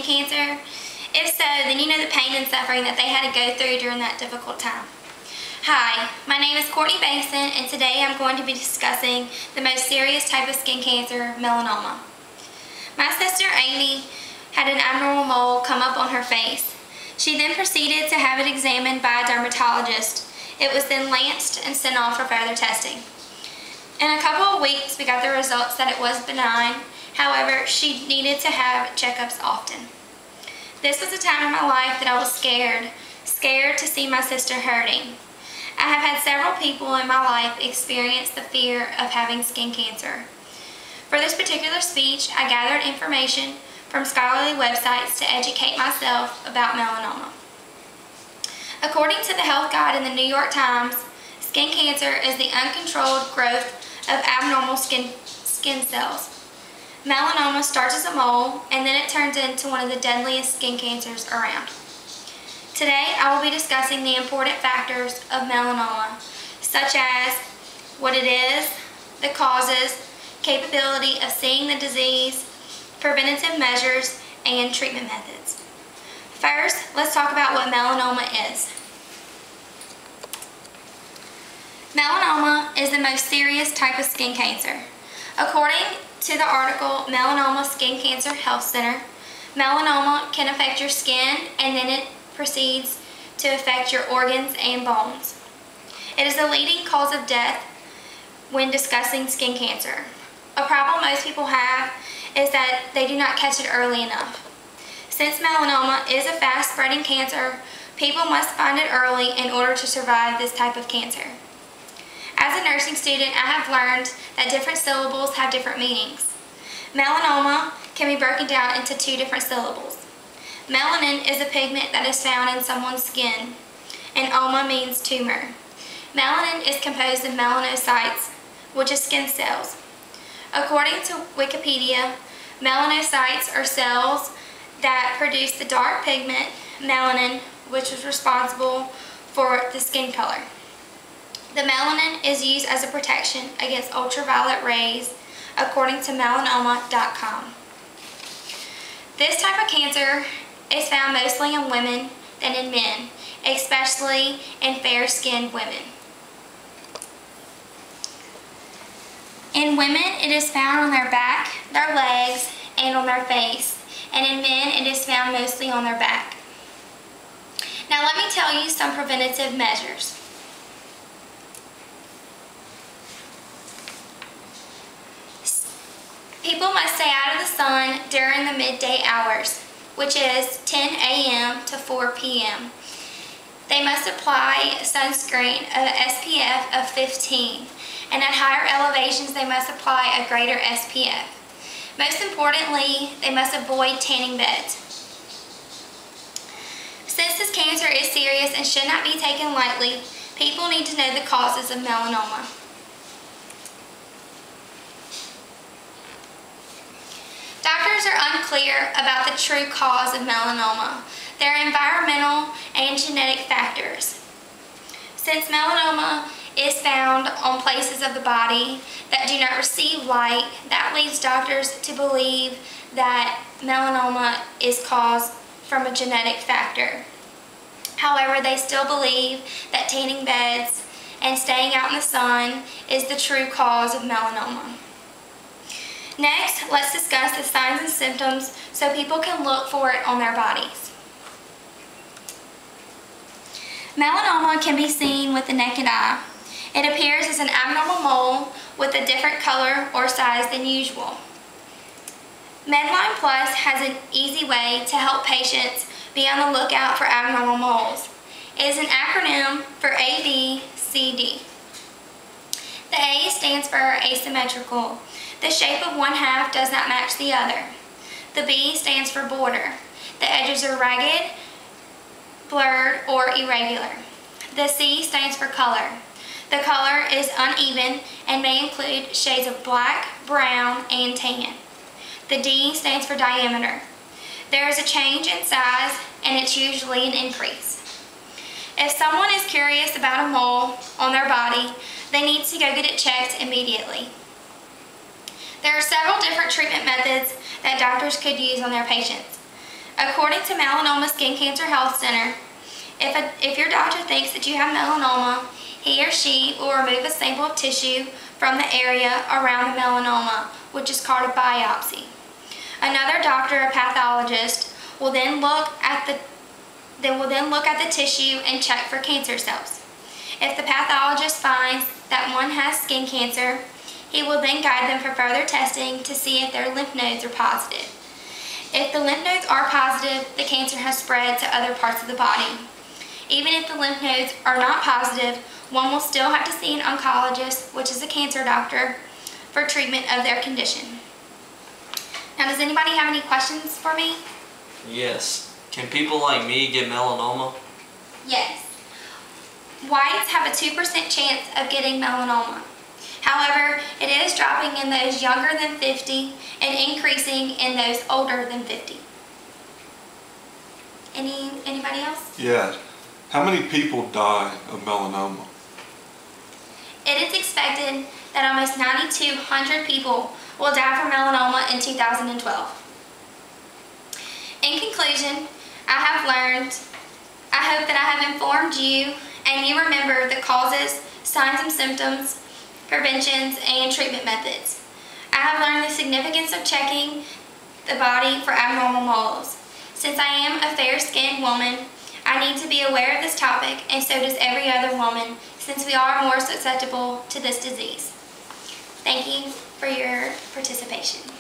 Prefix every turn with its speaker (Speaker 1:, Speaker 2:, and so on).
Speaker 1: cancer? If so, then you know the pain and suffering that they had to go through during that difficult time. Hi, my name is Courtney Bankston, and today I'm going to be discussing the most serious type of skin cancer, melanoma. My sister Amy had an abnormal mole come up on her face. She then proceeded to have it examined by a dermatologist. It was then lanced and sent off for further testing. In a couple of weeks, we got the results that it was benign. However, she needed to have checkups often. This was a time in my life that I was scared to see my sister hurting. I have had several people in my life experience the fear of having skin cancer. For this particular speech, I gathered information from scholarly websites to educate myself about melanoma. According to the Health Guide in the New York Times, skin cancer is the uncontrolled growth of abnormal skin cells. Melanoma starts as a mole, and then it turns into one of the deadliest skin cancers around. Today, I will be discussing the important factors of melanoma, such as what it is, the causes, capability of seeing the disease, preventative measures, and treatment methods. First, let's talk about what melanoma is. Melanoma is the most serious type of skin cancer. According to the article Melanoma Skin Cancer Health Center, melanoma can affect your skin and then it proceeds to affect your organs and bones. It is the leading cause of death when discussing skin cancer. A problem most people have is that they do not catch it early enough. Since melanoma is a fast-spreading cancer, people must find it early in order to survive this type of cancer. As a nursing student, I have learned that different syllables have different meanings. Melanoma can be broken down into two different syllables. Melanin is a pigment that is found in someone's skin, and oma means tumor. Melanin is composed of melanocytes, which is skin cells. According to Wikipedia, melanocytes are cells that produce the dark pigment, melanin, which is responsible for the skin color. The melanin is used as a protection against ultraviolet rays, according to melanoma.com. This type of cancer is found mostly in women than in men, especially in fair-skinned women. In women, it is found on their back, their legs, and on their face, and in men, it is found mostly on their back. Now let me tell you some preventative measures. People must stay out of the sun during the midday hours, which is 10 a.m. to 4 p.m. They must apply sunscreen of SPF of 15, and at higher elevations they must apply a greater SPF. Most importantly, they must avoid tanning beds. Since this cancer is serious and should not be taken lightly, people need to know the causes of melanoma. Doctors are unclear about the true cause of melanoma. There are environmental and genetic factors. Since melanoma is found on places of the body that do not receive light, that leads doctors to believe that melanoma is caused from a genetic factor. However, they still believe that tanning beds and staying out in the sun is the true cause of melanoma. Next, let's discuss the signs and symptoms so people can look for it on their bodies. Melanoma can be seen with the naked eye. It appears as an abnormal mole with a different color or size than usual. Medline Plus has an easy way to help patients be on the lookout for abnormal moles. It is an acronym for ABCD. The A stands for asymmetrical. The shape of one half does not match the other. The B stands for border. The edges are ragged, blurred, or irregular. The C stands for color. The color is uneven and may include shades of black, brown, and tan. The D stands for diameter. There is a change in size, and it's usually an increase. If someone is curious about a mole on their body, they need to go get it checked immediately. There are several different treatment methods that doctors could use on their patients. According to Melanoma Skin Cancer Health Center, if your doctor thinks that you have melanoma, he or she will remove a sample of tissue from the area around the melanoma, which is called a biopsy. Another doctor, a pathologist, will then look at the tissue and check for cancer cells. If the pathologist finds that one has skin cancer, he will then guide them for further testing to see if their lymph nodes are positive. If the lymph nodes are positive, the cancer has spread to other parts of the body. Even if the lymph nodes are not positive, one will still have to see an oncologist, which is a cancer doctor, for treatment of their condition. Now, does anybody have any questions for me?
Speaker 2: Yes. Can people like me get melanoma?
Speaker 1: Yes. Whites have a 2% chance of getting melanoma. However, it is dropping in those younger than 50 and increasing in those older than 50. Anybody else?
Speaker 3: Yes. How many people die of melanoma?
Speaker 1: It is expected that almost 9,200 people will die from melanoma in 2012. In conclusion, I hope that I have informed you and you remember the causes, signs and symptoms, preventions, and treatment methods. I have learned the significance of checking the body for abnormal moles. Since I am a fair-skinned woman, I need to be aware of this topic, and so does every other woman, since we are more susceptible to this disease. Thank you for your participation.